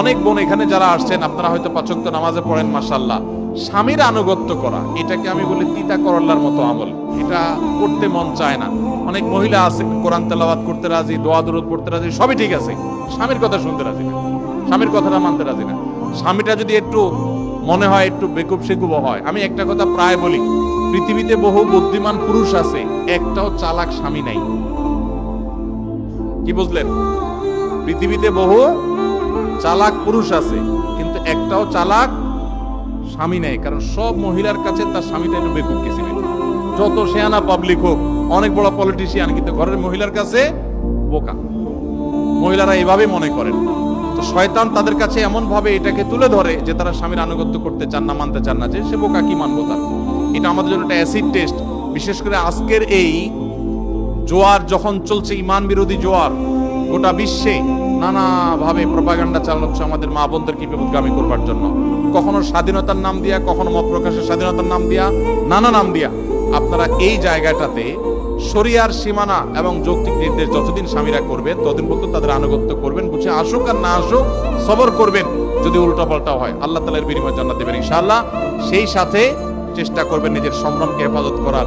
অনেক বোন এখানে যারা আসছেন, আপনারা হয়তো ৫ ওয়াক্ত নামাজে পড়েন মাশাআল্লাহ, স্বামীর আনুগত্য করা এটাকে আমি বলি তিতা করল্লার মতো আমল। এটা করতে মন চায় না। অনেক মহিলা আছে কোরআন তেলাওয়াত করতে রাজি, দোয়া দরুদ পড়তে রাজি, সবই ঠিক আছে, স্বামীর কথা শুনতে রাজি না, স্বামীর কথাটা মানতে রাজি না। স্বামীটা যদি একটু মনে হয় একটু বেকুব সেকুব হয়, আমি একটা কথা প্রায় বলি, পৃথিবীতে বহু বুদ্ধিমান পুরুষ আছে, একটাও চালাক স্বামী নাই। কি বুঝলেন? পৃথিবীতে বহু চালাক পুরুষ আছে, কিন্তু একটাও চালাক স্বামী নেই। কারণ সব মহিলার কাছে তার স্বামীটা একটু বেকুব কিছু, যত শেয়ানা পাবলিক হোক, অনেক বড় পলিটিশিয়ান, কিন্তু ঘরের মহিলার কাছে বোকা। মহিলারা এভাবে মনে করেন। তো শয়তান তাদের কাছে এমন ভাবে এটাকে তুলে ধরে যে তারা স্বামীর আনুগত্য করতে চান না, মানতে চান না, যে সে বোকা, কি মানবো তার। এটা আমাদের জন্য একটা অ্যাসিড টেস্ট। বিশেষ করে আজকের এই জোয়ার যখন চলছে, ইমান বিরোধী জোয়ার, গোটা বিশ্বে নানাভাবে প্রপাগান্ডা চালানো হচ্ছে আমাদের মা বোনদেরকে বিপদগামী করবার জন্য। কখনো স্বাধীনতার নাম দিয়া, কখনো মত প্রকাশের স্বাধীনতার নাম দিয়া, নানা নাম দিয়া। আপনারা এই জায়গাটাতে শরিয়ার সীমানা এবং যৌক্তিক নির্দেশ যতদিন স্বামীরা করবেন, ততদিন পর্যন্ত তাদের আনুগত্য করবেন, বুঝে আসুক আর না আসুক সবর করবেন। যদি উল্টা পাল্টা হয়, আল্লাহ তাআলার বিনিময়ে জান্নাত দেবেন ইনশাআল্লাহ। সেই সাথে চেষ্টা করবেন নিজের সম্ভ্রমকে হেফাজত করার।